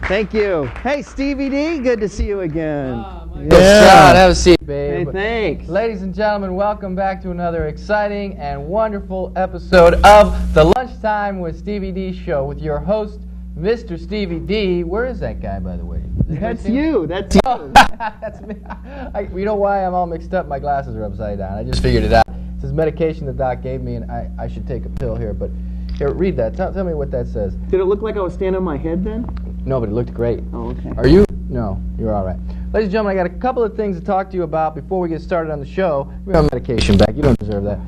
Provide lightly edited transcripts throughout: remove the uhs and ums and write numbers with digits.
Thank you. Hey, Stevie D, good to see you again. God, have a seat, babe. Hey, thanks. Ladies and gentlemen, welcome back to another exciting and wonderful episode of the Lunchtime with Stevie D show with your host, Mr. Stevie D. Where is that guy, by the way? That's you. That's you. Oh, that's me. You know why I'm all mixed up? My glasses are upside down. I just figured it out. It's this medication the doc gave me, and I should take a pill here. But here, read that. Tell me what that says. Did it look like I was standing on my head then? No, but it looked great. Oh, okay. Are you? No, you're all right. Ladies and gentlemen, I got a couple of things to talk to you about before we get started on the show. We have medication back. You don't deserve that.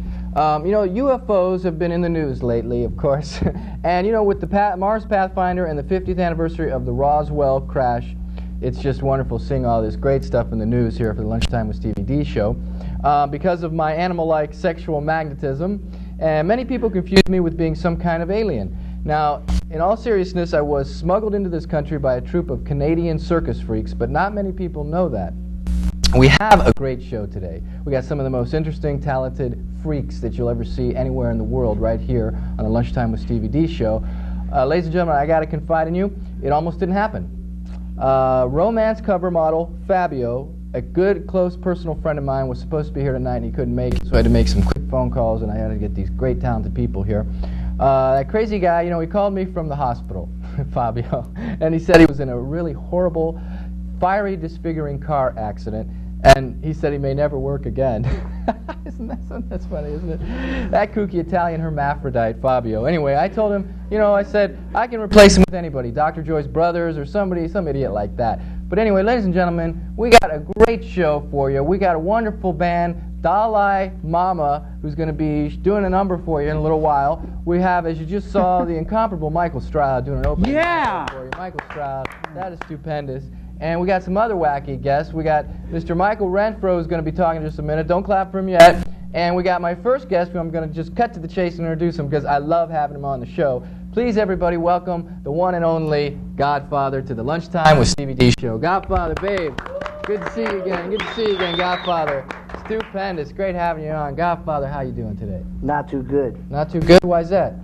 You know, UFOs have been in the news lately, of course. And, you know, with the Mars Pathfinder and the 50th anniversary of the Roswell crash, it's just wonderful seeing all this great stuff in the news here for the Lunchtime with Stevie D show. Because of my animal-like sexual magnetism, and many people confuse me with being some kind of alien. Now, in all seriousness, I was smuggled into this country by a troupe of Canadian circus freaks, but not many people know that. We have a great show today. We got some of the most interesting, talented freaks that you'll ever see anywhere in the world right here on the Lunchtime with Stevie D show. Ladies and gentlemen, I got to confide in you, it almost didn't happen. Romance cover model Fabio, a good, close, personal friend of mine, was supposed to be here tonight and he couldn't make it, so I had to make some quick phone calls and I had to get these great, talented people here. That crazy guy, you know, he called me from the hospital, Fabio, and he said he was in a really horrible, fiery, disfiguring car accident, and he said he may never work again. That's funny, isn't it? That kooky Italian hermaphrodite, Fabio. Anyway, I told him, you know, I said, I can replace him with anybody, Dr. Joyce Brothers or somebody, some idiot like that. But anyway, ladies and gentlemen, we got a great show for you. We got a wonderful band, Dalai Mama, who's going to be doing a number for you in a little while. We have, as you just saw, the incomparable Michael Stroud doing an opening for you. Michael Stroud, that is stupendous. And we got some other wacky guests. We got Mr. Michael Renfro, who's going to be talking in just a minute. Don't clap for him yet. And we got my first guest, who I'm going to just cut to the chase and introduce him because I love having him on the show. Please, everybody, welcome the one and only Godfather to the Lunchtime with Stevie D show. Godfather, babe, good to see you again. Good to see you again, Godfather. Stupendous. Great having you on. Godfather, how you doing today? Not too good. Not too good? Why is that?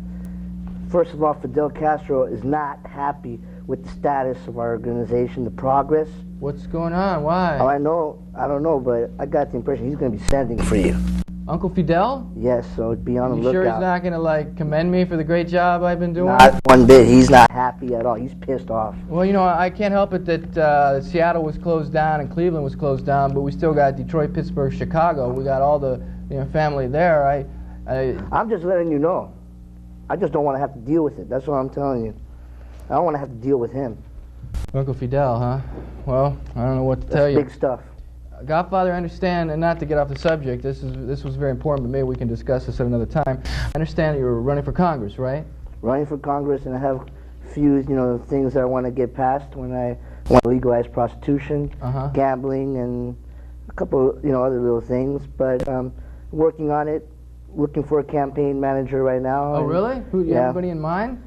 First of all, Fidel Castro is not happy with the status of our organization, the progress. What's going on? Why? Oh, I don't know, but I got the impression he's going to be sending for you. Uncle Fidel? Yes, so be on the lookout. You sure he's not going to, like, commend me for the great job I've been doing? Not one bit. He's not happy at all. He's pissed off. Well, you know, I can't help it that Seattle was closed down and Cleveland was closed down, but we still got Detroit, Pittsburgh, Chicago. We got all the, you know, family there. I'm just letting you know. I just don't want to have to deal with it. That's what I'm telling you. I don't want to have to deal with him. Uncle Fidel, huh? Well, I don't know what to tell you. That's big stuff. Godfather, I understand, and not to get off the subject, this was very important, but maybe we can discuss this at another time. I understand you were running for Congress, right? Running for Congress, and I have a few, you know, things that I want to get passed when I want to legalize prostitution, gambling, and a couple, you know, other little things. But working on it, looking for a campaign manager right now. Oh, really? Who, you have anybody in mind?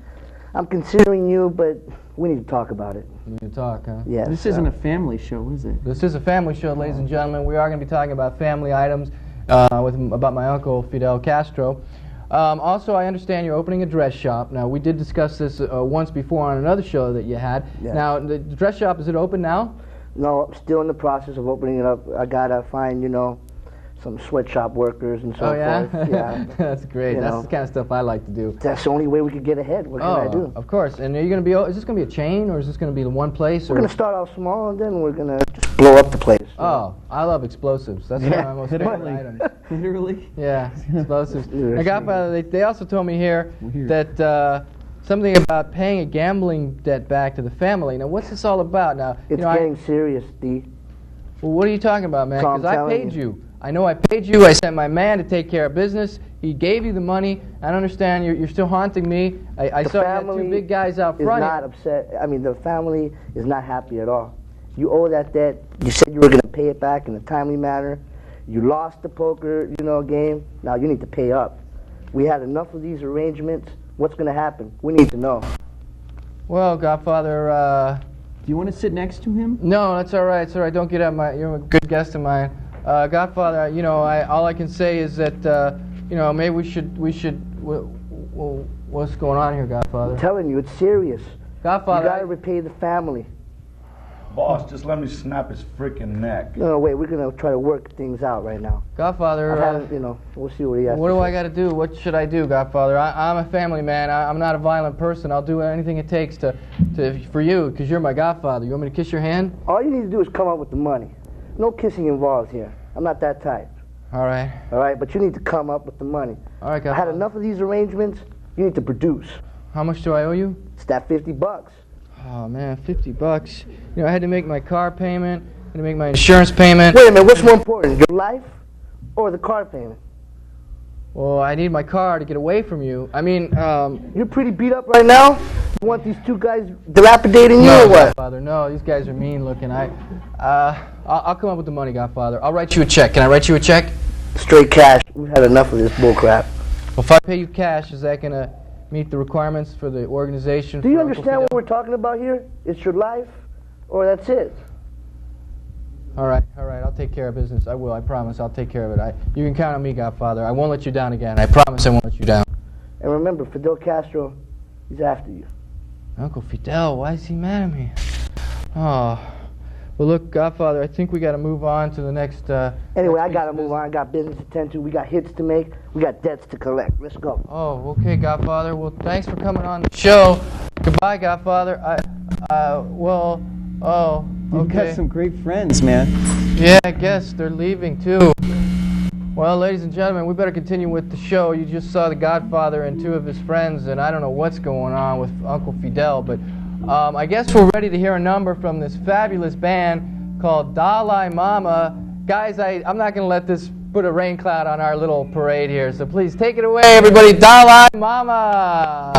I'm considering you, but we need to talk about it. We need to talk, huh? Yeah. This isn't a family show, is it? This is a family show, ladies and gentlemen. We are going to be talking about family items about my uncle, Fidel Castro. Also, I understand you're opening a dress shop. Now, we did discuss this once before on another show that you had. Yeah. Now, the dress shop, is it open now? No, I'm still in the process of opening it up. I got to find, you know, some sweatshop workers and so forth. Yeah. That's great. That's the kind of stuff I like to do. That's the only way we could get ahead. What can I do? Of course. And are you going to be? Is this going to be a chain, or is this going to be one place? We're going to start off small, and then we're going to just blow up the place. Oh, I love explosives. That's one of my most favorite items. Literally? Yeah, explosives. Now, Godfather, they also told me here that something about paying a gambling debt back to the family. Now, what's this all about? Now, it's getting serious, D. Well, what are you talking about, man? Because I paid you. I know I paid you. I sent my man to take care of business. He gave you the money. I don't understand. You're still haunting me. I saw you had two big guys out front. Is not upset. I mean, the family is not happy at all. You owe that debt. You said you were going to pay it back in a timely manner. You lost the poker, you know, game. Now you need to pay up. We had enough of these arrangements. What's going to happen? We need to know. Well, Godfather, do you want to sit next to him? No, that's all right. It's all right. Don't get up. You're a good guest of mine. Godfather, you know, all I can say is that, you know, maybe we should. What's going on here, Godfather? I'm telling you, it's serious. Godfather. You gotta repay the family. Boss, just let me snap his freaking neck. No, wait, we're gonna try to work things out right now. Godfather, You know, we'll see what he has what to do say. I got to do? What should I do, Godfather? I'm a family man. I'm not a violent person. I'll do anything it takes for you, because you're my Godfather. You want me to kiss your hand? All you need to do is come up with the money. No kissing involved here. I'm not that type. All right. All right, but you need to come up with the money. All right, I had Godfather. enough of these arrangements. You need to produce. How much do I owe you? It's that $50. Oh, man, $50. You know, I had to make my car payment. I had to make my insurance payment. Wait a minute, what's more important, your life or the car payment? Well, I need my car to get away from you. I mean, You're pretty beat up right now? You want these two guys dilapidating you or what? Godfather, no, these guys are mean looking. I'll come up with the money, Godfather. I'll write you a check. Can I write you a check? Straight cash. We've had enough of this bullcrap. Well, if I pay you cash, is that going to meet the requirements for the organization? Do you for Uncle understand what Fidel? we're talking about here? It's your life or that's it. All right, I'll take care of business. I will, I promise. I'll take care of it. You can count on me, Godfather. I won't let you down again. I promise I won't let you down. And remember, Fidel Castro, he's after you. Uncle Fidel, why is he mad at me? Oh, well, look, Godfather, I think we got to move on to the next. Anyway, I next gotta piece of move on. I got business to tend to. We got hits to make. We got debts to collect. Let's go. Oh, okay, Godfather. Well, thanks for coming on the show. Goodbye, Godfather. You've okay. got some great friends, man. Yeah, I guess they're leaving too. Well, ladies and gentlemen, we better continue with the show. You just saw the Godfather and two of his friends, and I don't know what's going on with Uncle Fidel, but I guess we're ready to hear a number from this fabulous band called Dalai Mama. Guys, I'm not going to let this put a rain cloud on our little parade here, so please take it away, everybody. Dalai Mama!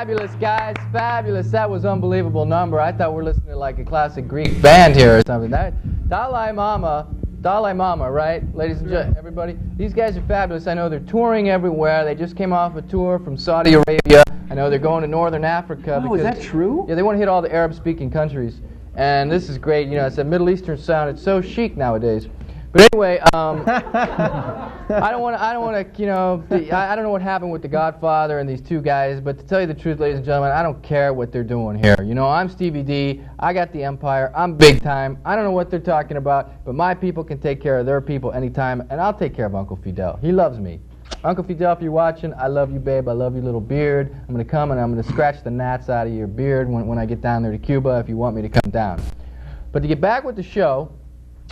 Fabulous, guys. Fabulous. That was unbelievable number. I thought we were listening to like a classic Greek band here or something. That Dalai Mama, right? Ladies and gentlemen, everybody. These guys are fabulous. I know they're touring everywhere. They just came off a tour from Saudi Arabia. I know they're going to Northern Africa. Oh, is that true? Yeah, they want to hit all the Arab-speaking countries. And this is great. You know, it's a Middle Eastern sound. It's so chic nowadays. But anyway, I don't want to, you know, I don't know what happened with the Godfather and these two guys, but to tell you the truth, ladies and gentlemen, I don't care what they're doing here. You know, I'm Stevie D. I got the empire. I'm big time. I don't know what they're talking about, but my people can take care of their people anytime, and I'll take care of Uncle Fidel. He loves me. Uncle Fidel, if you're watching, I love you, babe. I love your little beard. I'm going to come and I'm going to scratch the gnats out of your beard when I get down there to Cuba if you want me to come down. But to get back with the show,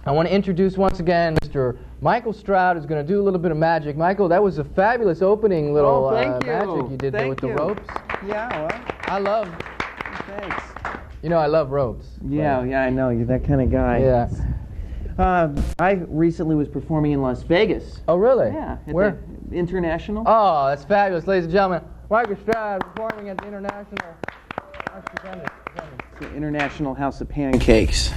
I want to introduce once again Mr. Michael Stroud, who's going to do a little bit of magic. Michael, that was a fabulous opening little magic you did there with the ropes. Yeah, well. I love. Thanks. You know, I love ropes. Yeah, I know. You're that kind of guy. Yeah. I recently was performing in Las Vegas. Oh, really? Yeah. At Where? the International. Oh, that's fabulous, ladies and gentlemen. Michael Stroud performing at the International. The International House of Pancakes.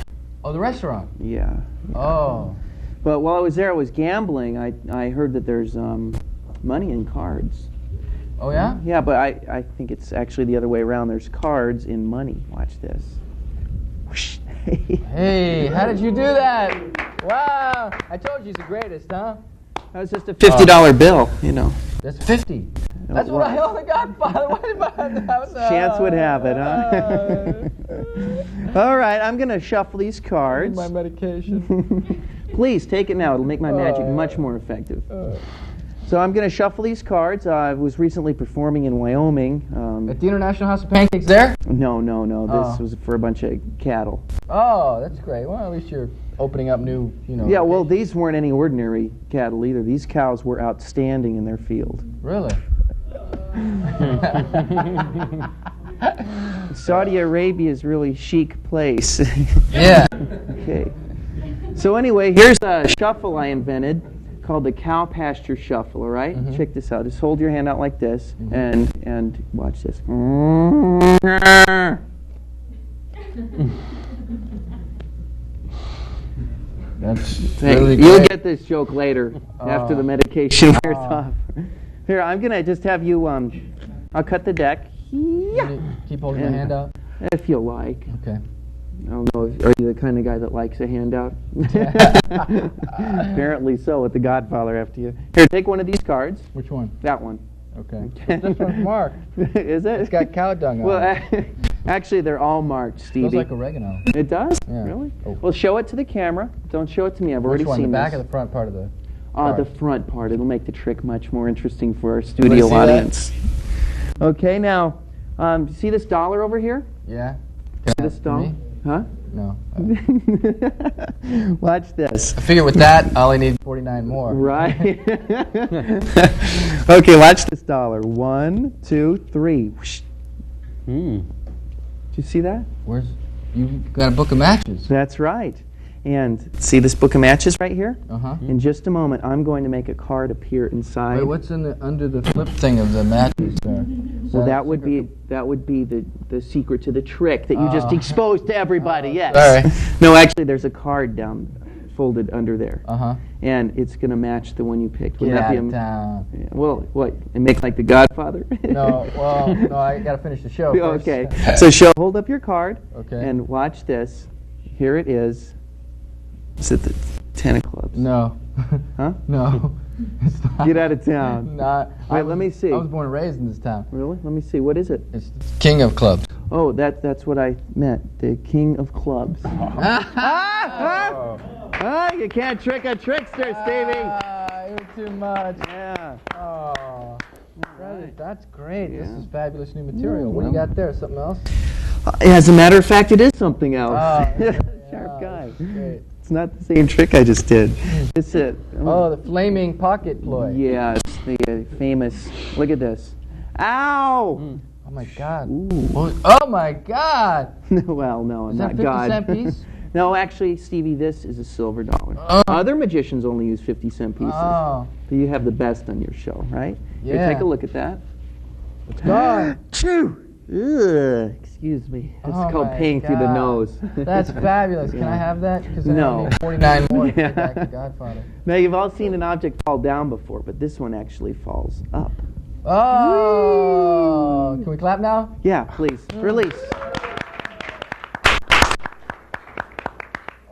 Oh, the restaurant. Yeah. Oh. But while I was there, I was gambling. I heard that there's money in cards. Oh, yeah? Yeah, but I think it's actually the other way around. There's cards in money. Watch this. Whoosh. Hey, how did you do that? Wow. I told you he's the greatest, huh? That was just a $50 bill, you know. That's 50. That's what I owe the Godfather. What about that? Chance would have it, huh? All right, I'm going to shuffle these cards. My medication. Please, take it now. It'll make my magic much more effective. So I'm going to shuffle these cards. I was recently performing in Wyoming. At the International House of Pancakes there? No. This was for a bunch of cattle. Oh, that's great. Well, at least you're opening up new, you know. Yeah, well, these weren't any ordinary cattle either. These cows were outstanding in their field. Really? Saudi Arabia is a really chic place. Yeah. Okay. So anyway, here's a shuffle I invented called the cow pasture shuffle, all right? Mm-hmm. Check this out. Just hold your hand out like this and watch this. That's really great. You'll get this joke later after the medication wears off. Here, I'm going to just have you, I'll cut the deck. Keep holding my hand out? If you like. Okay. I don't know, are you the kind of guy that likes a handout? Apparently so, with the Godfather after you. Here, take one of these cards. Which one? That one. Okay. This one's marked. Is it? It's got cow dung on it. Well, actually, they're all marked, Stevie. Smells like oregano. It does? Yeah. Really? Oh. Well, show it to the camera. Don't show it to me. I've already seen the back this. or the front part of the the front part. It'll make the trick much more interesting for our studio audience. That? Okay, now, see this dollar over here? Yeah. See this dollar? Huh? No. Watch this. I figure with that, I only need 49 more. Right. Okay, watch this dollar. 1, 2, 3. Did you see that? You got a book of matches. That's right. And see this book of matches right here? Uh-huh. In just a moment, I'm going to make a card appear inside. Wait, what's under the flip thing of the matches there? Well, that would be the secret to the trick that you just exposed to everybody. Yes. Sorry. No, actually, there's a card down folded under there. Uh-huh. And it's going to match the one you picked. Get out of town. Yeah, well, what? And make like the Godfather? No, I got to finish the show first. Okay. So hold up your card. Okay. And watch this. Here it is. Is it the 10 of clubs? No. Huh? No. It's not. Get out of town. Wait, let me see. I was born and raised in this town. Really? Let me see. What is it? It's King of Clubs. Oh, that's what I meant. The King of Clubs. You can't trick a trickster, Stevie. You're too much. Yeah. Oh. That's great. Yeah. This is fabulous new material. What do you got there? Something else? As a matter of fact, it is something else. Sharp guy. Great. It's not the same trick I just did. It's it. Oh, the flaming pocket ploy. Yeah, it's the famous. Look at this. Ow! Oh my God. Oh my God. Well, no, I'm Is that not God. 50-cent piece? No, actually, Stevie, this is a silver dollar. Other magicians only use 50-cent pieces. Oh. But you have the best on your show, right? Yeah. Here, take a look at that. It's gone. Chew! Excuse me. It's Oh called my paying through the God. nose. That's fabulous. Can I Yeah. have that? Because No. I need 49 more to get back to Godfather. Now, you've all seen an object fall down before, but this one actually falls up. Oh! Can we clap now? Yeah, please. Release.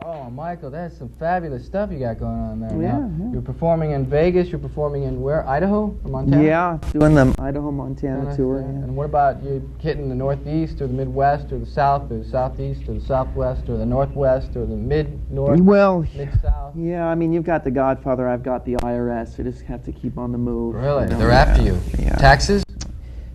Oh, Michael, that's some fabulous stuff you got going on there. Yeah, Now, yeah. You're performing in Vegas. You're performing in where? Idaho or Montana? Yeah, doing the Idaho-Montana tour. Yeah. Yeah. And what about you hitting the Northeast or the Midwest or the South or the Southeast or the Southwest or the Northwest or the Mid-North, Well, Mid-South? yeah, I mean, you've got the Godfather, I've got the IRS. You just have to keep on the move. Really? you know? They're after you. Yeah. Taxes?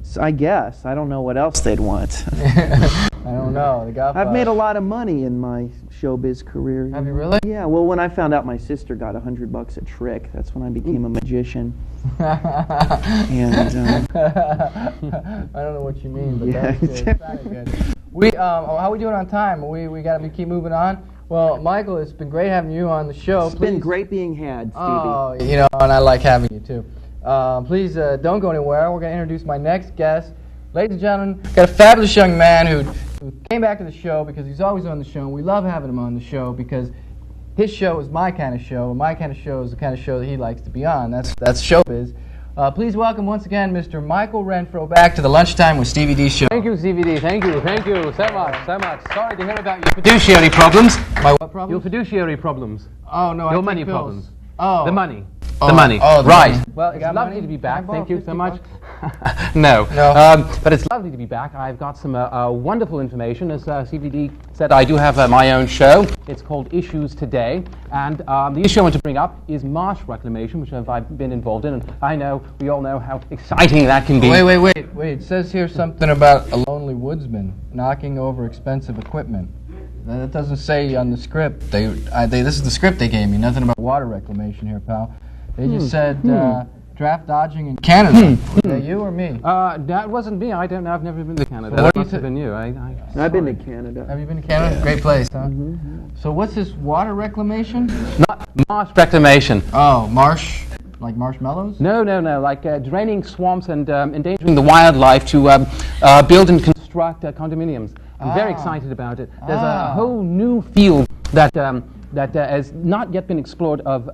So I guess. I don't know what else they'd want. I don't know. The Godfather. I've made a lot of money in my showbiz career. Have you really? Yeah, well, when I found out my sister got $100 a trick, that's when I became a magician. And I don't know what you mean, but Yeah. that's good. It sounded good. We how we doing on time? We got to keep moving on. Well, Michael, it's been great having you on the show. it's been great being had, Stevie. Oh, you know, and I like having you too. Please don't go anywhere. We're going to introduce my next guest. Ladies and gentlemen, got a fabulous young man who came back to the show because he's always on the show, and we love having him on the show because his show is my kind of show, and my kind of show is the kind of show that he likes to be on. That's showbiz. Please welcome once again Mr. Michael Renfro back to the Lunchtime with Stevie D show. Thank you, Stevie D. Thank you so much. Sorry to hear about your fiduciary problems. My what problem? Your fiduciary problems. Oh, no, I Your take money pills. problems. Oh. The money. Oh. The money. Oh, the right. money. Well, You it's got lovely money? to be Can I back. borrow Thank you so 50 much. bucks? No. No. But it's lovely to be back. I've got some wonderful information. As CVD said, I do have my own show. It's called Issues Today. And the issue I want to bring up is marsh reclamation, which I've been involved in. And I know, we all know how exciting that can be. Wait. It says here something about a lonely woodsman knocking over expensive equipment. That doesn't say on the script. This is the script they gave me. Nothing about water reclamation here, pal. They just said draft dodging in Canada. Was that you or me? That wasn't me. I don't know. I've never been to Canada. So That what do you must have been you. I've been to Canada. Have you been to Canada? Great place, huh? So what's this water reclamation? Not marsh reclamation. Oh, marsh, like marshmallows? No. Like draining swamps and endangering the wildlife to build and construct condominiums. I'm very excited about it. There's a whole new field that has not yet been explored of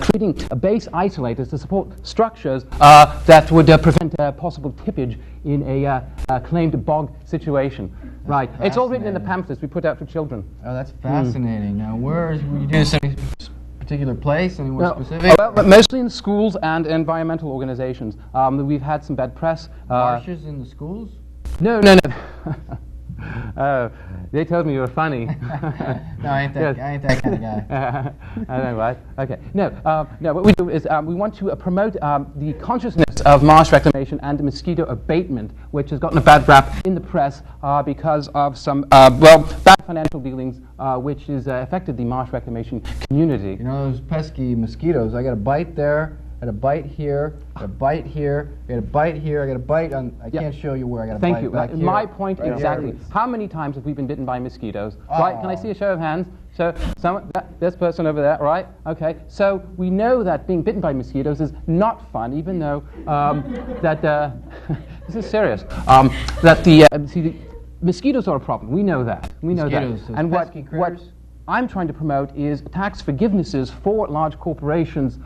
creating base isolators to support structures that would prevent possible tippage in a claimed bog situation. Right. It's all written in the pamphlets we put out for children. Oh, that's fascinating. Now, were you doing this in any particular place, anywhere specific? Well, mostly in schools and environmental organizations. We've had some bad press. Marshes in the schools? No. Oh, they told me you were funny. No, I ain't that kind of guy. I know, right? Okay. No, what we do is we want to promote the consciousness of marsh reclamation and mosquito abatement, which has gotten a bad rap in the press because of some, bad financial dealings which has affected the marsh reclamation community. You know those pesky mosquitoes? I got a bite there. I got a bite here, I got a bite here, I got a bite here, I got a bite on, I can't show you where I got a Thank bite you. back here. My point Right exactly. here. How many times have we been bitten by mosquitoes? Right? Can I see a show of hands? So, this person over there, right? Okay. So we know that being bitten by mosquitoes is not fun, even though this is serious. The mosquitoes are a problem. We know that. We know Mosquitoes, that. those And pesky what critters. I'm trying to promote is tax forgivenesses for large corporations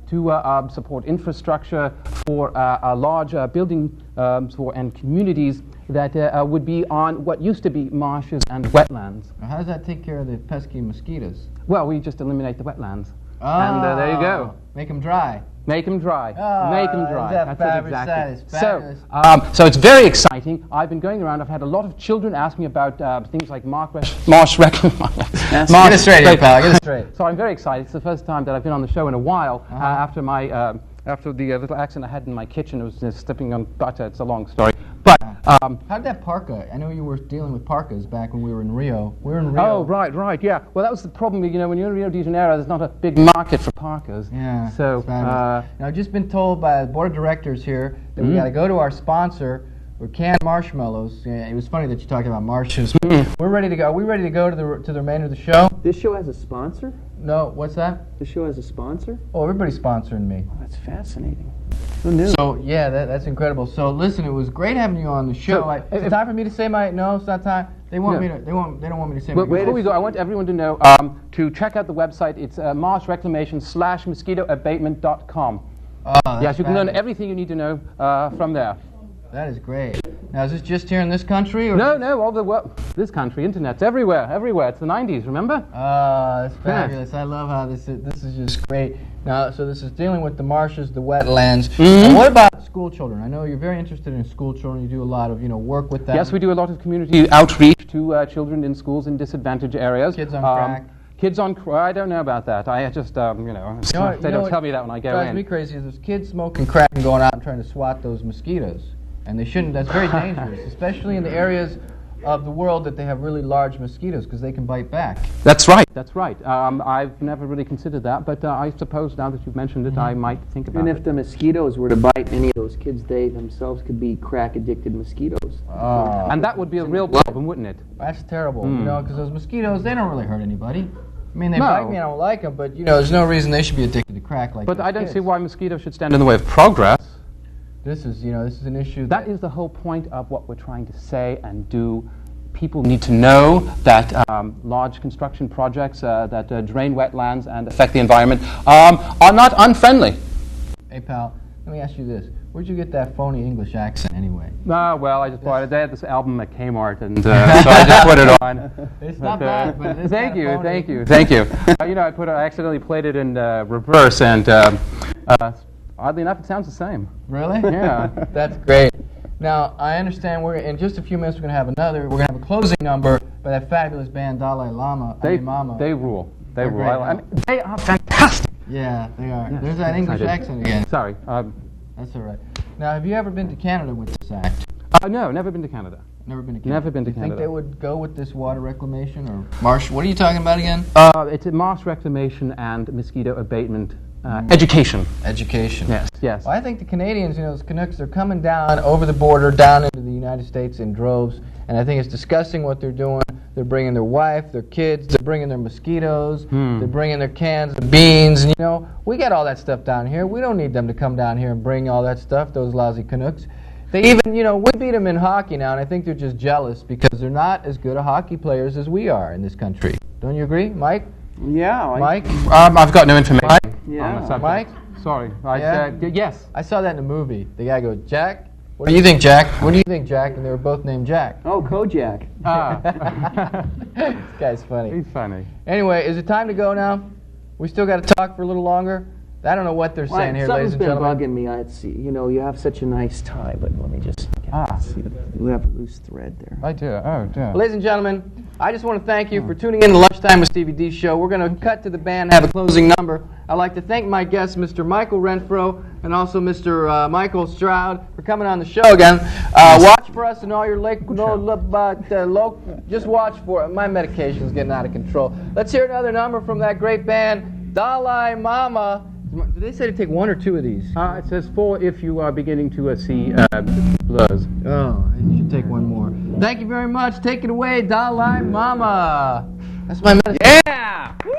to support infrastructure for large building and communities that would be on what used to be marshes and wetlands. Now, how does that take care of the pesky mosquitoes? Well, we just eliminate the wetlands. Oh, And there you go. Make them dry. Make them dry. Oh, Make them dry. is that That's fabulous? it That exactly. is fabulous. So it's very exciting. I've been going around. I've had a lot of children ask me about things like marsh reclamation. Get it straight here, pal. Get it straight. So I'm very excited. It's the first time that I've been on the show in a while after the little accident I had in my kitchen. It was just stepping on butter. It's a long story. But How'd that parka? I know you were dealing with parkas back when we were in Rio. We were in Rio. Oh, right, yeah. Well, that was the problem. You know, when you're in Rio de Janeiro, there's not a big market for parkas. Yeah. So, it's fabulous. Now, I've just been told by the board of directors here that we got to go to our sponsor. We're canned marshmallows. Yeah, it was funny that you talked about marshes. We're ready to go. Are we ready to go to the remainder of the show? This show has a sponsor? No. What's that? This show has a sponsor? Oh, everybody's sponsoring me. Oh, that's fascinating. Who knew? So yeah, that's incredible. So listen, it was great having you on the show. So, Is it time for me to say my? No, it's not time. They want me to. They don't want me to say. But my before we go, I want everyone to know to check out the website. It's marshreclamation/mosquitoabatement.com. Yes, you can learn everything you need to know from there. That is great. Now, is this just here in this country? Or No, all the world. This country, internet's everywhere. It's the 90s, remember? That's fabulous. I love how this is just great. Now, so this is dealing with the marshes, the wetlands. Now, what about school children? I know you're very interested in school children. You do a lot of work with them. Yes, we do a lot of community outreach to children in schools in disadvantaged areas. Kids on crack. Kids on crack. I don't know about that. I just, they don't tell me that when I go in. What drives me crazy is there's kids smoking crack and going out and trying to swat those mosquitoes. And they shouldn't. That's very dangerous, especially in the areas of the world that they have really large mosquitoes, because they can bite back. That's right. I've never really considered that, but I suppose now that you've mentioned it, I might think about it. And if the mosquitoes were to bite any of those kids, they themselves could be crack-addicted mosquitoes. And that would be a real problem, wouldn't it? That's terrible, because those mosquitoes, they don't really hurt anybody. I mean, they bite me, I don't like them, but, there's no reason they should be addicted to crack like But I don't kids. see why mosquitoes should stand in the way of progress. This is an issue. That is the whole point of what we're trying to say and do. People need to know that large construction projects that drain wetlands and affect the environment are not unfriendly. Hey, pal, let me ask you this. Where'd you get that phony English accent anyway? Well, I just bought it. They had this album at Kmart, and so I just put it on. It's not bad, but it's Thank you. I accidentally played it in reverse, and oddly enough, it sounds the same. Really? Yeah. That's great. Now, I understand in just a few minutes we're going to have a closing number by that fabulous band Dalai Mama. Mama. They rule. They rule. Great, They are fantastic. Yeah, they are. Yes, There's that English accent again. Sorry. That's all right. Now, have you ever been to Canada with this act? No, never been to Canada. Never been to Canada? Never been to Think Canada. they would go with this water reclamation or marsh? What are you talking about again? It's a marsh reclamation and mosquito abatement education. Education. Yes. Well, I think the Canadians, those Canucks, they're coming down over the border, down into the United States in droves, and I think it's disgusting what they're doing. They're bringing their wife, their kids, they're bringing their mosquitoes, they're bringing their cans of beans, and we got all that stuff down here. We don't need them to come down here and bring all that stuff, those lousy Canucks. They even, we beat them in hockey now, and I think they're just jealous because they're not as good a hockey players as we are in this country. Don't you agree, Mike? Yeah. Mike? I've got no information Mike? on the subject. Mike? Sorry. Yes. I saw that in a movie. The guy goes, Jack? What do you think, Jack? What do you think, Jack? And they were both named Jack. Oh, Kojak. This guy's funny. He's funny. Anyway, is it time to go now? We still got to talk for a little longer? I don't know what they're saying here, ladies and gentlemen. Something's been bugging me. I'd see. You have such a nice tie, but let me just see. You have a loose thread there. I do. Oh, dear. Ladies and gentlemen, I just want to thank you for tuning in to Lunchtime with Stevie D show. We're going to cut to the band and have a closing number. I'd like to thank my guests, Mr. Michael Renfro and also Mr. Michael Stroud, for coming on the show again. Watch for us and all your just watch for it. My medication's getting out of control. Let's hear another number from that great band, Dalai Mama. Did they say to take one or two of these? It says 4 if you are beginning to see blurs. Oh, you should take one more. Thank you very much. Take it away, Dalai Mama. That's my medicine. Yeah! Woo!